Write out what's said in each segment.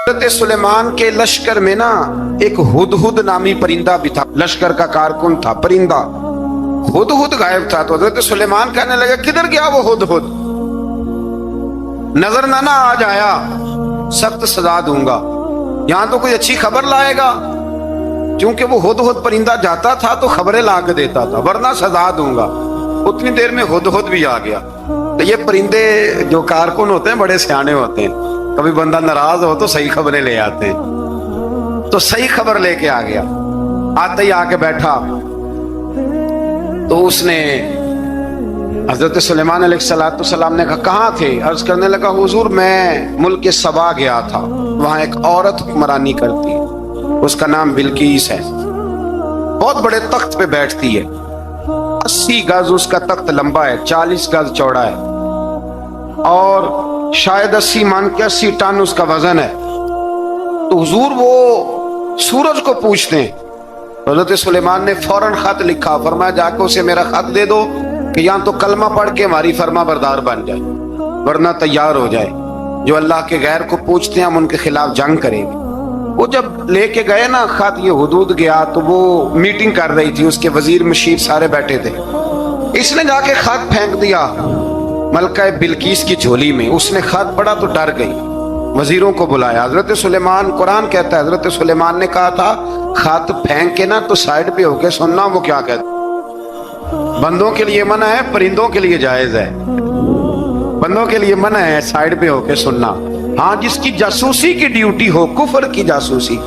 حضرت سلیمان کے لشکر میں نا ایک ہدہد نامی پرندہ بھی تھا، لشکر کا کارکن تھا پرندہ۔ ہدہد غائب تھا تو حضرت سلیمان کہنے لگا کدھر گیا وہ ہدہد؟ نظر نہ آج آیا سخت سزا دوں گا، یہاں تو کوئی اچھی خبر لائے گا، چونکہ وہ ہدہد پرندہ جاتا تھا تو خبریں لا کے دیتا تھا، ورنہ سزا دوں گا۔ اتنی دیر میں ہدہد بھی آ گیا۔ تو یہ پرندے جو کارکن ہوتے ہیں بڑے سیانے ہوتے ہیں، کبھی بندہ ناراض ہو تو صحیح خبریں لے آتے ہیں، تو صحیح خبر لے کے آ گیا۔ آتے ہی آ کے بیٹھا تو اس نے حضرت سلیمان علیہ السلام نے کہا کہاں تھے؟ عرض کرنے لگا حضور میں ملک سبا گیا تھا، وہاں ایک عورت حکمرانی کرتی ہے، اس کا نام بلقیس ہے، بہت بڑے تخت پہ بیٹھتی ہے، 80 گز اس کا تخت لمبا ہے، 40 گز چوڑا ہے، اور شاید 80 من کے 80 ٹن اس کا وزن ہے۔ تو حضور وہ سورج کو پوچھتے ہیں۔ حضرت سلیمان نے فوراً خط لکھا، فرمایا جا کے اسے میرا خط دے دو کہ یہاں تو کلمہ پڑھ کے ہماری فرما بردار بن جائے، ورنہ تیار ہو جائے، جو اللہ کے غیر کو پوچھتے ہیں ہم ان کے خلاف جنگ کریں گے۔ وہ جب لے کے گئے نا خط، یہ حدود گیا تو وہ میٹنگ کر رہی تھی، اس کے وزیر مشیر سارے بیٹھے تھے، اس نے جا کے خط پھینک دیا ملکہ بلقیس کی جھولی میں۔ اس نے خط پڑھا تو ڈر گئی، وزیروں کو بلایا۔ حضرت سلیمان، قرآن کہتا ہے حضرت سلیمان نے کہا تھا خط پھینک کے نا تو سائڈ پہ ہو کے سننا وہ کیا کہتا۔ بندوں کے لیے منع ہے، پرندوں کے لیے جائز ہے۔ بندوں کے لیے منع ہے سائڈ پہ ہو کے سننا، ہاں جس کی جاسوسی کی ڈیوٹی ہو، کفر کی جاسوسی،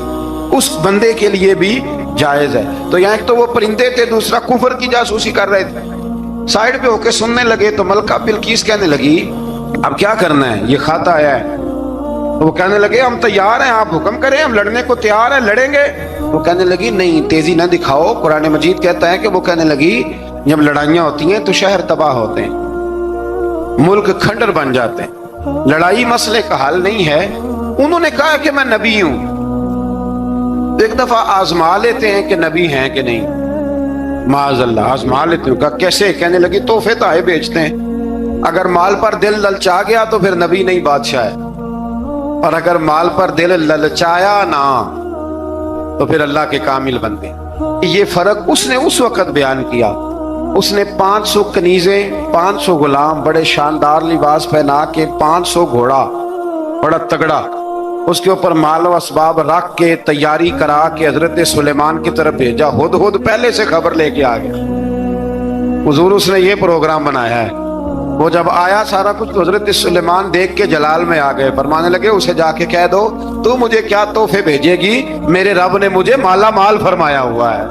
اس بندے کے لیے بھی جائز ہے۔ تو یہاں ایک تو وہ پرندے تھے، دوسرا کفر کی جاسوسی کر رہے تھے، سائڈ پہ ہو کے سننے لگے۔ تو ملکہ بلقیس کہنے لگی اب کیا کرنا ہے، یہ خط آیا ہے۔ تو وہ کہنے لگے ہم تیار ہیں، آپ حکم کریں، ہم لڑنے کو تیار ہیں، لڑیں گے۔ وہ کہنے لگی نہیں تیزی نہ دکھاؤ، قرآن مجید کہتا ہے کہ وہ کہنے لگی جب لڑائیاں ہوتی ہیں تو شہر تباہ ہوتے ہیں، ملک کھنڈر بن جاتے ہیں، لڑائی مسئلے کا حل نہیں ہے۔ انہوں نے کہا کہ میں نبی ہوں، ایک دفعہ آزما لیتے ہیں کہ نبی ہیں کہ نہیں، معاذ اللہ آزما لیتے ہیں۔ کہا کیسے؟ کہنے لگی تحفے تائے بیچتے ہیں، اگر مال پر دل للچا گیا تو پھر نبی نہیں بادشاہ ہے، اور اگر مال پر دل للچایا نہ تو پھر اللہ کے کامل بندے۔ یہ فرق اس نے اس وقت بیان کیا۔ اس نے 500 کنیزیں، 500 غلام، بڑے شاندار لباس پہنا کے، 500 گھوڑا بڑا تگڑا، اس کے اوپر مال و اسباب رکھ کے تیاری کرا کے حضرت سلیمان کی طرف بھیجا۔ ہدہد پہلے سے خبر لے کے آ گیا، حضور اس نے یہ پروگرام بنایا ہے۔ وہ جب آیا سارا کچھ تو حضرت سلیمان دیکھ کے جلال میں آ گئے، فرمانے لگے اسے جا کے کہہ دو تو مجھے کیا تحفے بھیجے گی، میرے رب نے مجھے مالا مال فرمایا ہوا ہے،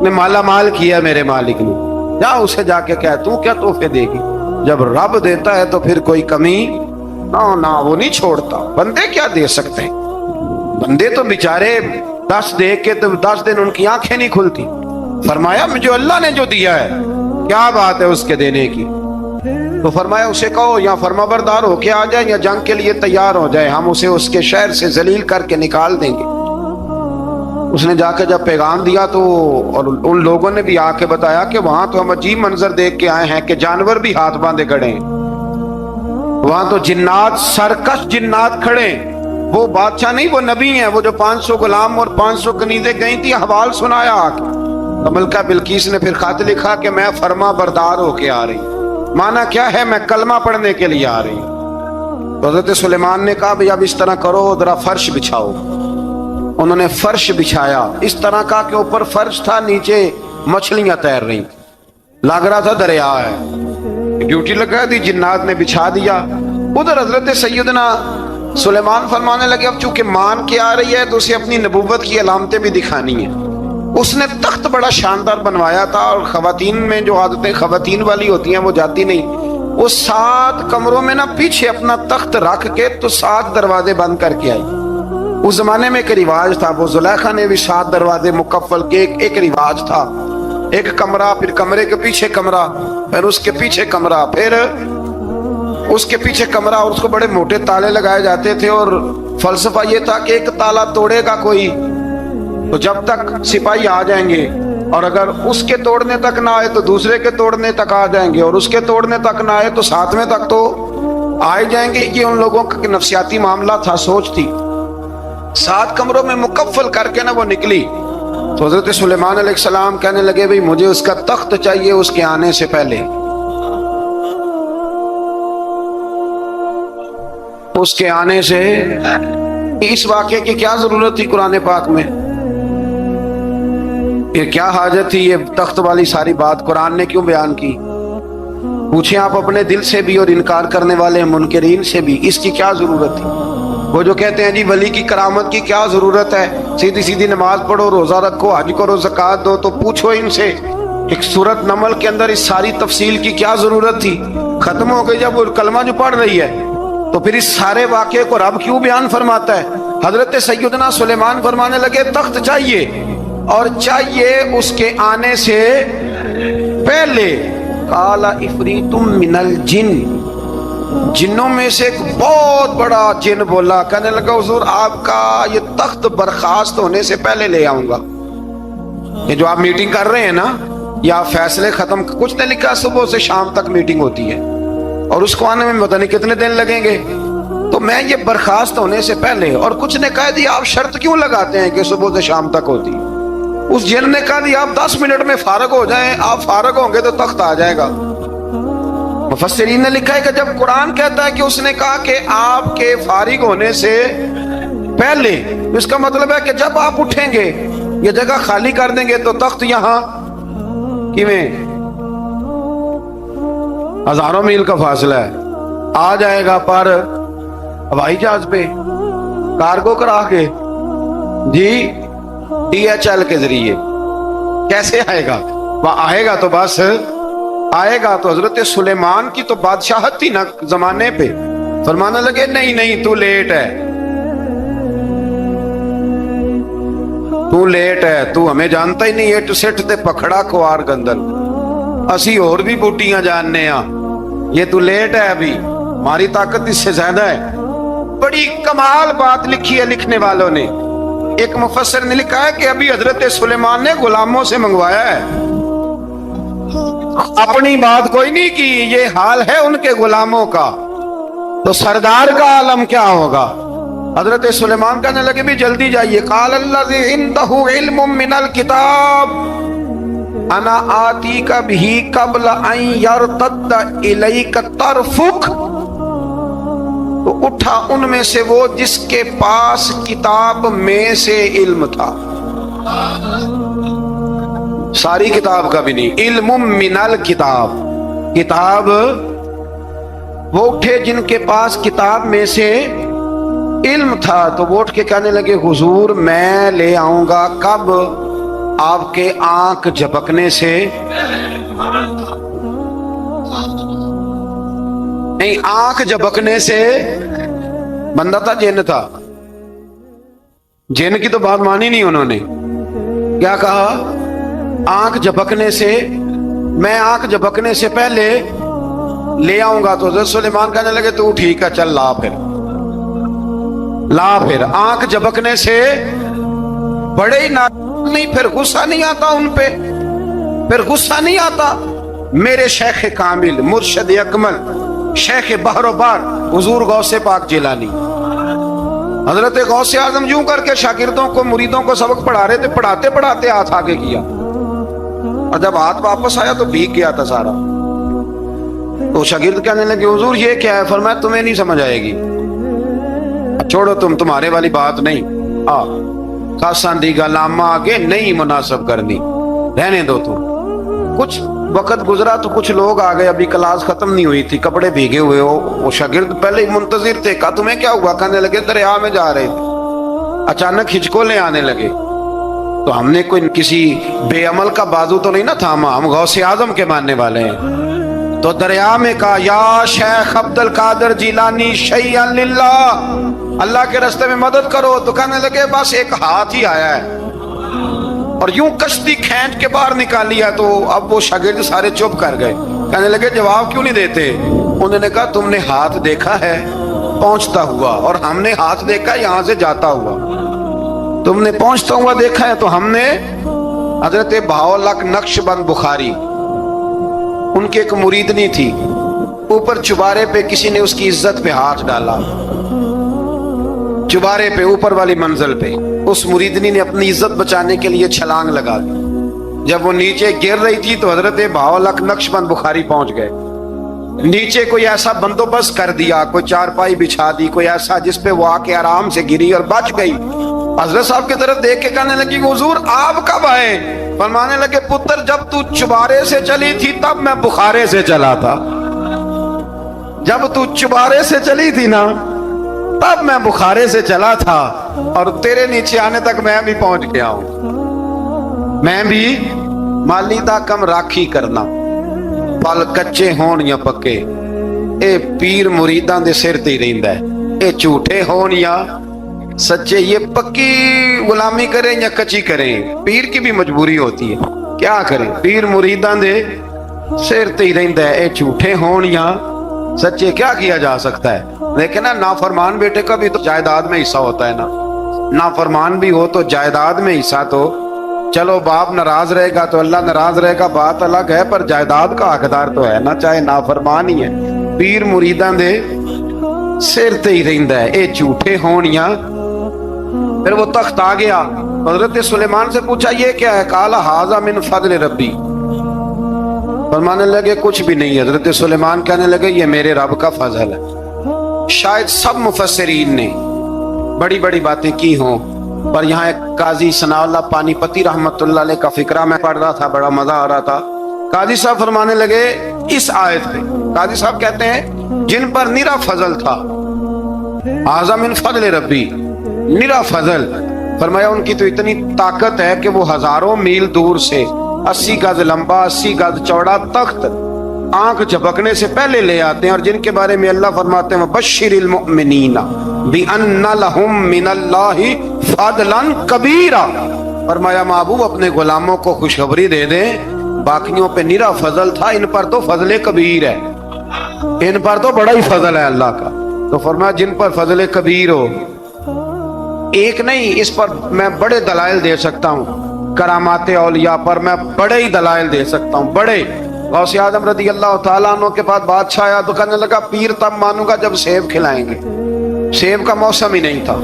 نے مالا مال کیا میرے مالک نے، جا اسے جا کے کہہ تو کیا تحفے دے گی۔ جب رب دیتا ہے تو پھر کوئی کمی نہ وہ نہیں چھوڑتا۔ بندے کیا دے سکتے ہیں، بندے تو بیچارے 10 دے کے تو 10 دن ان کی آنکھیں نہیں کھلتی۔ فرمایا مجھے اللہ نے جو دیا ہے کیا بات ہے اس کے دینے کی۔ تو فرمایا اسے کہو یا فرما بردار ہو کے آ جائے یا جنگ کے لیے تیار ہو جائے، ہم اسے اس کے شہر سے ذلیل کر کے نکال دیں گے۔ اس نے جا کے جب پیغام دیا تو اور ان لوگوں نے بھی آ کے بتایا کہ وہاں تو ہم عجیب منظر دیکھ کے آئے ہیں کہ جانور بھی ہاتھ باندھے کھڑے ہیں، وہاں تو جنات، سرکش جنات کھڑے ہیں، وہ بادشاہ نہیں وہ نبی ہیں۔ وہ جو 500 غلام اور 500 کنیزیں گئی تھی حوال سنایا آ کے۔ تو ملکہ بلقیس نے پھر خط لکھا کہ میں فرما بردار ہو کے آ رہی ہوں۔ مانا کیا ہے، میں کلمہ پڑھنے کے لیے آ رہی ہوں۔ تو حضرت سلیمان نے کہا بھئی اب اس طرح کرو، ذرا فرش بچھاؤ۔ انہوں نے فرش بچھایا، اس طرح کا کہ اوپر فرش تھا، نیچے مچھلیاں تیر رہی، لگ رہا تھا دریا ہے۔ ڈیوٹی لگا دی، جنات نے بچھا دیا۔ ادھر حضرت سیدنا سلیمان فرمانے لگے اب چونکہ مان کے آ رہی ہے تو اسے اپنی نبوت کی علامتیں بھی دکھانی ہیں۔ اس نے تخت بڑا شاندار بنوایا تھا، اور خواتین میں جو عادتیں خواتین والی ہوتی ہیں وہ جاتی نہیں، وہ 7 کمروں میں نا پیچھے اپنا تخت رکھ کے تو 7 دروازے بند کر کے آئی۔ اس زمانے میں ایک رواج تھا، وہ زلیخا نے بھی 7 دروازے مکفل کے ایک رواج تھا، ایک کمرہ، پھر کمرے کے پیچھے کمرہ، پھر اس کے پیچھے کمرہ، پھر اس کے پیچھے کمرہ، اور اس کو بڑے موٹے تالے لگائے جاتے تھے۔ اور فلسفہ یہ تھا کہ ایک تالا توڑے گا کوئی تو جب تک سپاہی آ جائیں گے، اور اگر اس کے توڑنے تک نہ آئے تو دوسرے کے توڑنے تک آ جائیں گے، اور اس کے توڑنے تک نہ آئے تو 7ویں تک تو آئے جائیں گے۔ یہ ان لوگوں کا نفسیاتی معاملہ تھا، سوچ تھی۔ 7 कमरों में मुकफ्फल करके ना वो निकली तो हजरत सुलेमान अलैहिस्सलाम कहने लगे भाई मुझे उसका तख्त चाहिए उसके आने से पहले। उसके आने से इस वाक़े की क्या जरूरत थी कुरान पाक में? ये क्या हाजत थी ये तख्त वाली सारी बात कुरान ने क्यों बयान की? पूछें आप अपने दिल से भी और इनकार करने वाले मुनकरीन से भी, इसकी क्या जरूरत थी? वो जो कहते हैं जी वली की करामत की क्या जरूरत है, सीधी सीधी नमाज पढ़ो, रोजा रखो, हज करो, ज़कात दो, तो पूछो इनसे एक सूरत नमल के अंदर इस सारी तफसील की क्या जरूरत थी? खत्म हो गई जब वो कलमा जो पढ़ रही है, तो फिर इस सारे वाक़े को रब क्यों बयान फरमाता है? हजरत सैयदना सुलेमान फरमाने लगे तख्त चाहिए, और चाहिए उसके आने से पहले। काला इफरीतुम मिनल जिन, जिन्नों में से एक बहुत बड़ा जिन बोला, कहने लगा हुजूर आपका ये तख्त बर्खास्त होने से पहले ले आऊंगा। ये जो आप मीटिंग कर रहे हैं ना, या फैसले खत्म, कुछ ने लिखा सुबह से शाम तक मीटिंग होती है और उसको आने में पता नहीं कितने दिन लगेंगे, तो मैं ये बर्खास्त होने से पहले। और कुछ ने कह दिया आप शर्त क्यों लगाते हैं कि सुबह से शाम तक होती है? उस जिन ने कहा दिया आप 10 मिनट में फारग हो जाएं, आप फारग होंगे तो तख्त आ जाएगा। मुफस्सिरीन ने लिखा है कि जब कुरान कहता है कि उसने कहा कि आपके फारिग होने से पहले, इसका मतलब है कि जब आप उठेंगे ये जगह खाली कर देंगे तो तख्त यहां किवें, हजारों मील का फासला है, आ जाएगा पर हवाई जहाज पे कार्गो करा के जी, DHL के जरिए। कैसे आएगा? वह आएगा तो बस आएगा। तो हजरत सुलेमान की तो बादशाहत थी ना जमाने पे, फरमाने लगे नहीं नहीं तू लेट है, तू लेट है, तू हमें जानता ही नहीं, एट सेठ ते पखड़ा खुआर गंदल, असी और भी बूटियां जानने आ, ये तू लेट है, अभी हमारी ताकत इससे ज्यादा है। बड़ी कमाल बात लिखी है लिखने वालों ने। एक मुफस्सिर ने लिखा है कि अभी हजरत सुलेमान ने गुलामों से मंगवाया है, अपनी बात कोई नहीं की, ये हाल है उनके गुलामों का, तो सरदार का आलम क्या होगा? हजरत सुलेमान कहने लगे भी जल्दी जाइए। काल अल्लज़ी इंदहु इल्मुम मिनल किताब अना आतीका बिही क़ब्ल अन यरतद्द इलैका तरफुक, तो उठा उनमें से वो जिसके पास किताब में से इल्म था, सारी किताब का भी नहीं, इल्मुम मिनल किताब, किताब, वो उठे जिनके पास किताब में से इल्म था, तो वो उठ के कहने लगे हुजूर मैं ले आऊंगा कब? आपके आंख झपकने से नहीं, आंख झपकने से, बंदा था जिन था, जिन की तो बात मानी नहीं उन्होंने, क्या कहा? आंख झपकने से, मैं आंख झपकने से पहले ले आऊंगा। तो हज़रत सुलेमान कहने लगे तू ठीक है चल ला फिर, ला फिर। आंख झपकने से बड़े ही ना, नहीं फिर गुस्सा नहीं आता उन पे, फिर गुस्सा नहीं आता। मेरे शेख कामिल मुर्शद अकमल शेख बहरोबार हुजूर गौसे पाक जिलानी, हजरत गौसे आजम यूं करके शागिर्दों को, मुरीदों को सबक पढ़ा रहे थे, पढ़ाते पढ़ाते हाथ आगे किया, और जब हाथ वापस आया तो भीग गया था सारा। तो शागिर्द कहने लगे हुजूर ये क्या है? फरमाया तुम्हें नहीं समझ आएगी, छोड़ो तुम्हारे वाली बात नहीं, खासान दी गलामा आगे नहीं मुनासब करनी, रहने दो तुम। कुछ वक्त गुजरा तो कुछ लोग आ गए, अभी क्लास खत्म नहीं हुई थी, कपड़े भीगे हुए हो, वो शागिर्द पहले ही मुंतजिर थे। कहा तुम्हें क्या हुआ? कहने लगे दरिया में जा रहे थे, अचानक हिचकोले आने लगे, तो हमने कोई किसी बेअमल का बाजू तो नहीं ना थामा, हम गौसे आजम के मानने वाले हैं। तो दरिया में कहा या शेख अब्दुल कादिर जिलानी शैय्यन लिल्लाह, अल्लाह के रास्ते में मदद करो। तो कहने लगे बस एक हाथ ही आया है, और यूं कश्ती खींच के बाहर निकाल लिया। तो अब वो शागिर्द सारे चुप कर गए, कहने लगे जवाब क्यों नहीं देते? उन्होंने कहा तुमने हाथ देखा है पहुंचता हुआ, और हमने हाथ देखा यहां से जाता हुआ, तुमने पहुंचता हुआ देखा है। तो हमने हजरत भावलक नक्शबंद बुखारी, उनकी एक मुरीदनी थी, ऊपर चुबारे पे किसी ने उसकी इज्जत पे हाथ डाला, चुबारे पे, ऊपर वाली मंजिल पे। उस मुरीदनी ने अपनी इज्जत बचाने के लिए छलांग लगा दी। जब वो नीचे गिर रही थी तो हजरत भावलक नक्शबंद बुखारी पहुंच गए। नीचे कोई ऐसा बंदोबस्त कर दिया, कोई चारपाई बिछा दी, कोई ऐसा जिस पे वो आके आराम से गिरी और बच गई। हजरत साहब की तरफ देख के कहने लगी, हुजूर आप कब आए? फरमाने लगे, पुत्र जब तू चुबारे से चली थी तब मैं बुखारे से चला था। जब तू चुबारे से चली थी ना तब मैं बुखारे से चला था, और तेरे नीचे आने तक मैं भी पहुंच गया हूं। मैं भी माली दा कम राखी करना, पल कच्चे होण या पक्के, ए पीर मुरीदां दे सिर ते ही रहिंदा है। ए झूठे होण या सच्चे, ये पक्की गुलामी करें या कच्ची करें, पीर की भी मजबूरी होती है। क्या करें, पीर मुरीदां दे सिर ते ही रहिंदा है। ए झूठे होण या सच्चे, क्या किया जा सकता है। लेकिन ना नाफरमान बेटे का भी तो जायदाद में हिस्सा होता है ना। नाफरमान भी हो तो जायदाद में हिस्सा, तो चलो बाप नाराज रहेगा तो अल्लाह नाराज रहेगा, बात अलग है, पर जायदाद का हकदार तो है ना, चाहे नाफरमान ही है। पीर मुरीदां दे सिर ते ही रहिंदा है। ए झूठे होण या। फिर वो तख्त आ गया, हजरत सुलेमान से पूछा ये क्या है? काला हाजा मिन फजल रब्बी। फरमाने लगे कुछ भी नहीं। हजरत सुलेमान कहने लगे ये मेरे रब का फजल है। शायद सब मुफस्सिरीन ने बड़ी बड़ी बातें की हों, पर यहाँ एक काजी सनाउल्लाह पानीपती रहमतुल्लाह अलैह का फिक्रा मैं पढ़ रहा था, बड़ा मजा आ रहा था। काजी साहब फरमाने लगे इस आयत पे, काजी साहब कहते हैं जिन पर निरा फजल था, आज़ा मिन फजल रब्बी, निरा फजल, फरमाया उनकी तो इतनी ताकत है कि वो हजारों मील दूर से 80 गज लंबा 80 गज चौड़ा तख्त आंख झपकने से पहले ले आते हैं। और जिनके बारे में अल्लाह फरमाते हैं बश्शिरिल मुमिनीना बिअन्ना लहुम मिनल्लाहि फदलन कबीरा। फरमाया महबूब अपने गुलामों को खुशखबरी दे दें, बाकियों पे निरा फजल था, इन पर तो फजले कबीर है, इन पर तो बड़ा ही फजल है अल्लाह का। तो फरमाया जिन पर फजले कबीर हो, एक नहीं, इस पर मैं बड़े दलाइल दे सकता हूँ। करामाते औलिया पर मैं बड़े ही दलाइल दे सकता हूँ, बड़े। गौसे आजम रदी अल्लाह तआला अन्हु के पास बादशाह आया तो कहने लगा पीर तब मानूंगा जब सेब खिलाएंगे। सेब का मौसम ही नहीं था।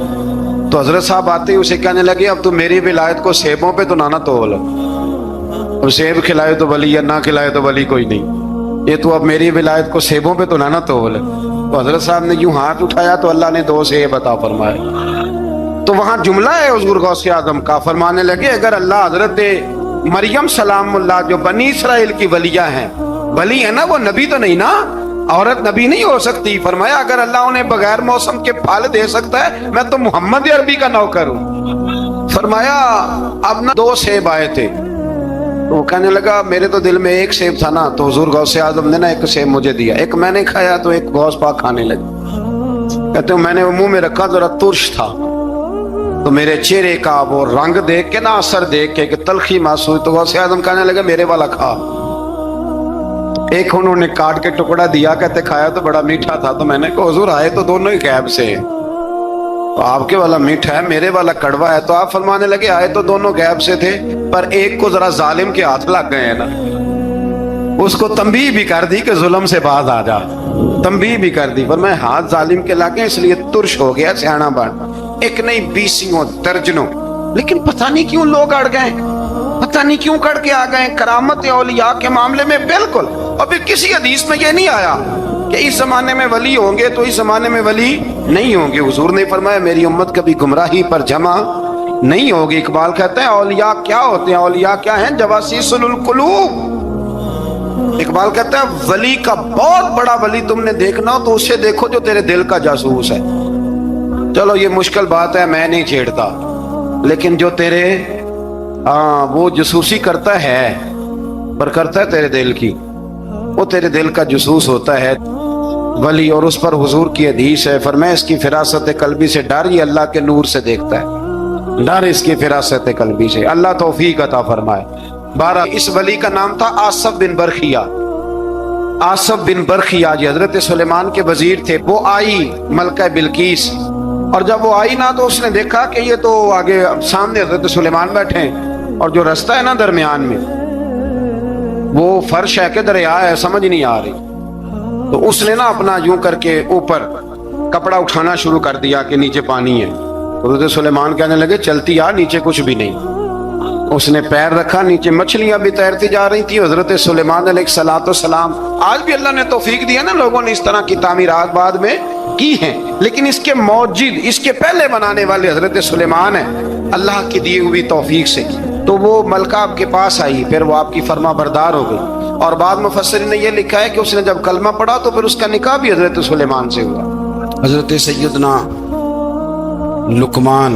तो हजरत साहब आते ही उसे कहने लगे अब तू मेरी विलायत को सेबों पे तो ना तोल, अब सेब खिलाए तो वली या ना खिलाए तो वली कोई नहीं, ये तू अब मेरी विलायत को सेबों पे तो ना तोल। तो हजरत साहब ने यूं हाथ उठाया तो अल्लाह ने 2 सेब अता फरमाए। तो वहां जुमला है हुजूर गौसे आजम का, फरमाने लगे अगर अल्लाह हजरत मरियम सलामुल्लाह जो बनी इसराइल की वलिया हैं, वली है ना, वो नबी तो नहीं ना, औरत नबी नहीं हो सकती। फरमाया अगर अल्लाह उन्हें बगैर मौसम के फल दे सकता है, मैं तो मोहम्मद अरबी का नौकर हूं। फरमाया अब ना 2 सेब आए थे, तो कहने लगा मेरे तो दिल में 1 सेब था ना, तो हुजूर गौसे आजम ने ना 1 सेब मुझे दिया, 1 मैंने खाया तो 1 गौस पाक खाने लगे। कहते हो मैंने वो मुंह में रखा जरा तुर्श था, तो मेरे चेहरे का वो रंग देख के ना, असर देख के कि तलखी महसूस, तो गौसे आजम कहने लगे मेरे वाला खा। 1 उन्होंने काट के टुकड़ा दिया, कहते खाया तो बड़ा मीठा था। तो मैंने कहा हुजूर आए तो दोनों ही गैब से, तो आपके वाला मीठा है मेरे वाला कड़वा है। तो आप फरमाने लगे आए तो दोनों गैब से थे, पर एक को जरा जालिम के हाथ लग गए हैं ना, उसको तंबीह भी कर दी कि जुल्म से बाज आ जा, तंबीह भी कर दी, पर मैं हाथ जालिम के लागे इसलिए तुर्श हो गया, सियाना बन। 1 नहीं 20 दर्जनों, लेकिन पता नहीं क्यों लोग अड़ गए, पता नहीं क्यों कड़ के आ गए। करामत औलिया के मामले में बिल्कुल, और फिर किसी हदीस में ये नहीं आया कि इस जमाने में वली होंगे तो इस जमाने में वली नहीं होंगे। हुजूर ने फरमाया मेरी उम्मत कभी गुमराही पर जमा नहीं होगी। इकबाल कहते हैं औलिया क्या होते हैं, औलिया क्या हैं, जवासीसुल कुलूब। इकबाल कहता है वली का बहुत बड़ा वली तुमने देखना हो तो उसे देखो जो तेरे दिल का जासूस है। चलो ये मुश्किल बात है, मैं नहीं छेड़ता, लेकिन जो तेरे वो जासूसी करता है, पर करता है तेरे दिल की, वो तेरे दिल का जासूस होता है वली। और उस पर हुजूर की हदीस है, फरमाया इसकी फिरासत कल्बी से डर, ये अल्लाह के नूर से देखता है, डर इसकी फिरासत कल्बी से, अल्लाह तौफीक अता फरमाए। 12 इस वली का नाम था आसफ बिन बरखिया। आसफ बिन बरखिया जी हजरत सुलेमान के वजीर थे। वो आई मलका बिल्कीस, और जब वो आई ना तो उसने देखा कि ये तो आगे सामने हजरत सुलेमान बैठे हैं, और जो रास्ता है ना दरमियान में वो फर्श है कि दरिया है, समझ नहीं आ रही। तो उसने ना अपना यूं करके ऊपर कपड़ा उठाना शुरू कर दिया कि नीचे पानी है। हज़रत सुलेमान कहने लगे चलती आ, नीचे कुछ भी नहीं। उसने पैर रखा, नीचे मछलियां भी तैरती जा रही थी। हज़रत सुलेमान अलैहिस्सलाम, आज भी अल्लाह ने तौफीक दिया ना, लोगों ने इस तरह की तामीरात बाद में की हैं, लेकिन इसके मौजूद, इसके पहले बनाने वाले हज़रत सुलेमान है, अल्लाह की दी हुई तौफीक से। तो वो मलका आपके पास आई, फिर वो आपकी फर्मा बरदार हो गई। और बाद मुफस्सिरीन ने यह लिखा है कि उसने जब कलमा पढ़ा तो फिर उसका निकाह भी हज़रत सुलेमान से हुआ। हज़रत सैयदना लुकमान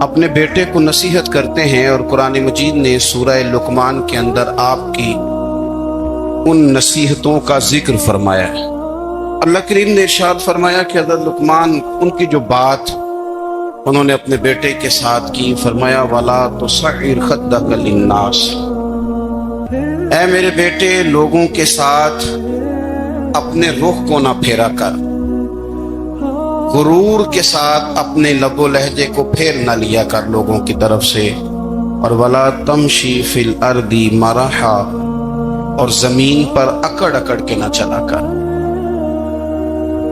अपने बेटे को नसीहत करते हैं, और कुरान मजीद ने सूरह लुकमान के अंदर आपकी उन नसीहतों का जिक्र फरमाया है। अल्लाह करीम ने इरशाद फरमाया कि हज़रत लुकमान, उनकी जो बात उन्होंने अपने बेटे के साथ की, फरमाया वला तुसइर खद्दक लिन्नास, ऐ मेरे बेटे लोगों के साथ अपने रुख को ना फेरा कर, गुरूर के साथ अपने लबो लहजे को फेर न लिया कर लोगों की तरफ से। और वला तमशी फिल अर्दी मराहा, और जमीन पर अकड़ अकड़ के न चला कर।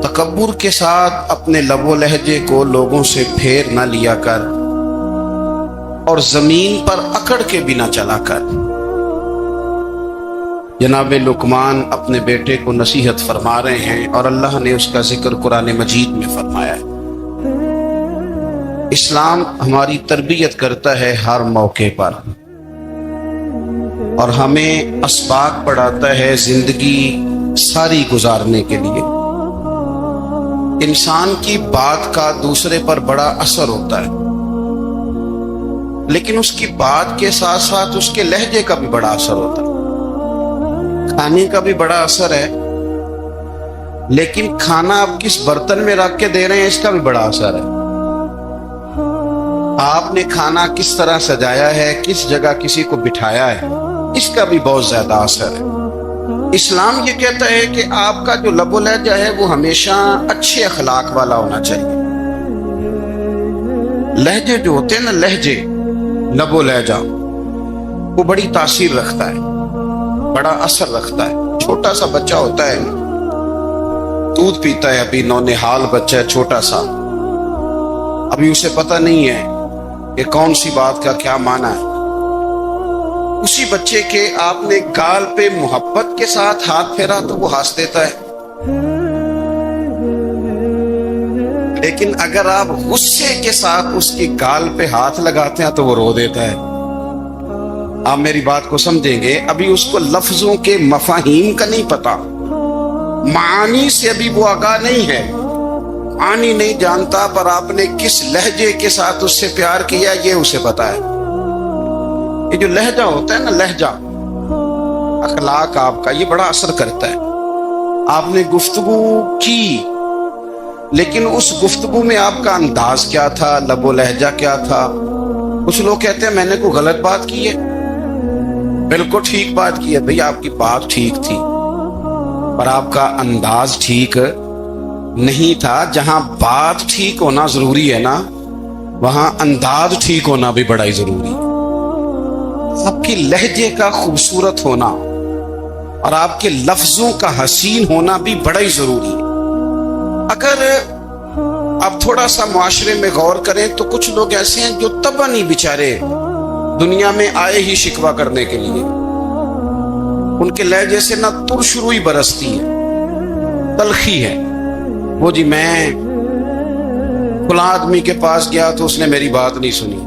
तकब्बुर के साथ अपने लबो लहजे को लोगों से फेर न लिया कर, और जमीन पर अकड़ के भी न चला कर। जनाब लुकमान अपने बेटे को नसीहत फरमा रहे हैं, और अल्लाह ने उसका जिक्र कुरान मजीद में फरमाया है। इस्लाम हमारी तरबियत करता है हर मौके पर, और हमें असबाब पढ़ाता है जिंदगी सारी गुजारने के लिए। इंसान की बात का दूसरे पर बड़ा असर होता है, लेकिन उसकी बात के साथ साथ उसके लहजे का भी बड़ा असर होता है। खाने का भी बड़ा असर है, लेकिन खाना आप किस बर्तन में रख के दे रहे हैं इसका भी बड़ा असर है। आपने खाना किस तरह सजाया है, किस जगह किसी को बिठाया है, इसका भी बहुत ज्यादा असर है। इस्लाम ये कहता है कि आपका जो लबो लहजा है वो हमेशा अच्छे अखलाक वाला होना चाहिए। लहजे जो होते हैं ना, लहजे, लबो लहजा, वो बड़ी तासीर रखता है, बड़ा असर रखता है। छोटा सा बच्चा होता है, दूध पीता है, अभी नौनिहाल बच्चा है छोटा सा, अभी उसे पता नहीं है कि कौन सी बात का क्या माना है। उसी बच्चे के आपने गाल पे मोहब्बत के साथ हाथ फेरा तो वो हंस देता है, लेकिन अगर आप गुस्से के साथ उसकी गाल पे हाथ लगाते हैं तो वो रो देता है। आप मेरी बात को समझेंगे, अभी उसको लफ्जों के मफाहीम का नहीं पता, मानी से अभी वो आगाह नहीं है, मानी नहीं जानता, पर आपने किस लहजे के साथ उससे प्यार किया ये उसे पता है। ये जो लहजा होता है ना, लहजा, अखलाक आपका, ये बड़ा असर करता है। आपने गुफ्तगू की, लेकिन उस गुफ्तगू में आपका अंदाज क्या था, लबो लहजा क्या था। कुछ लोग कहते हैं मैंने कोई गलत बात की है, बिल्कुल ठीक बात की है भाई, आपकी बात ठीक थी, पर आपका अंदाज ठीक नहीं था। जहां बात ठीक होना जरूरी है ना, वहां अंदाज ठीक होना भी बड़ा ही जरूरी है। आपके लहजे का खूबसूरत होना और आपके लफ्जों का हसीन होना भी बड़ा ही जरूरी है। अगर आप थोड़ा सा मुआशरे में गौर करें तो कुछ लोग ऐसे हैं जो तबन ही बेचारे दुनिया में आए ही शिकवा करने के लिए। उनके लहजे से ना तुरशुरुई बरसती है, तलखी है। वो जी मैं फलां आदमी के पास गया तो उसने मेरी बात नहीं सुनी,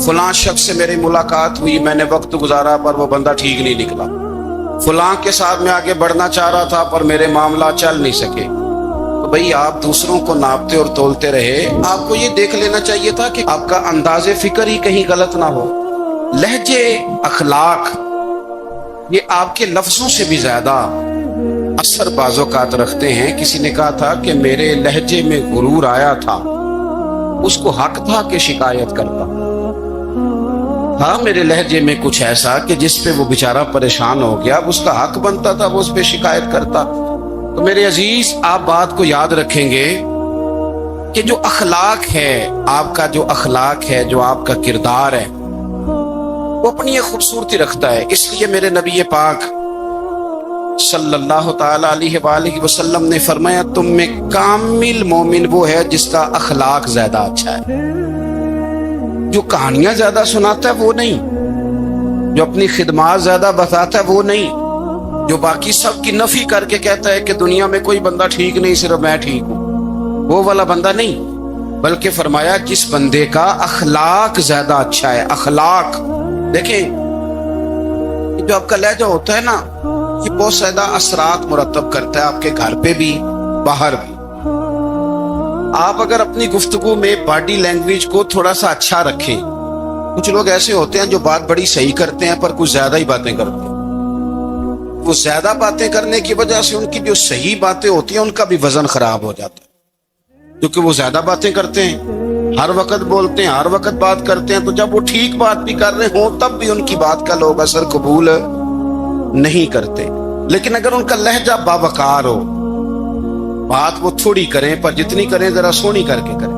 फलां शख्स से मेरी मुलाकात हुई, मैंने वक्त गुजारा पर वो बंदा ठीक नहीं निकला, फलां के साथ मैं आगे बढ़ना चाह रहा था पर मेरे मामला चल नहीं सके। तो भाई आप दूसरों को नापते और तोलते रहे, आपको ये देख लेना चाहिए था कि आपका अंदाजे फिक्र ही कहीं गलत ना हो। लहजे, अखलाक, ये आपके लफ्जों से भी ज्यादा असर बाज़ोकात रखते हैं। किसी ने कहा था कि मेरे लहजे में गुरूर आया था, उसको हक था कि शिकायत करता। हाँ, मेरे लहजे में कुछ ऐसा कि जिस पे वो बेचारा परेशान हो गया, उसका हक बनता था वो उस पे शिकायत करता। तो मेरे अजीज, आप बात को याद रखेंगे कि जो अखलाक है, आपका जो अखलाक है, जो आपका किरदार है, वो अपनी एक खूबसूरती रखता है। इसलिए मेरे नबी पाक सल्लल्लाहु ताला अलैहि वालिहि वसल्लम ने फरमाया तुम में कामिल मोमिन वो है जिसका अखलाक ज्यादा अच्छा है। जो कहानियां ज्यादा सुनाता है वो नहीं, जो अपनी खिदमात ज्यादा बताता है वो नहीं, जो बाकी सब की नफी करके कहता है कि दुनिया में कोई बंदा ठीक नहीं सिर्फ मैं ठीक हूं, वो वाला बंदा नहीं। बल्कि फरमाया जिस बंदे का अखलाक ज्यादा अच्छा है। अखलाक देखें, जो आपका लहजा होता है ना, ये बहुत ज्यादा असरात मुरतब करता है आपके घर पे भी बाहर भी। आप अगर अपनी गुफ्तगू में बॉडी लैंग्वेज को थोड़ा सा अच्छा रखें, कुछ लोग ऐसे होते हैं जो बात बड़ी सही करते हैं पर कुछ ज्यादा ही बातें करते हैं। वो ज्यादा बातें करने की वजह से उनकी जो सही बातें होती हैं उनका भी वजन खराब हो जाता है, क्योंकि वो ज्यादा बातें करते हैं, हर वक्त बोलते हैं, हर वक्त बात करते हैं। तो जब वो ठीक बात भी कर रहे हो तब भी उनकी बात का लोग असर कबूल नहीं करते। लेकिन अगर उनका लहजा बावकार हो, बात वो थोड़ी करें पर जितनी करें जरा सोनी करके करें,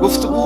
गुफ्तगू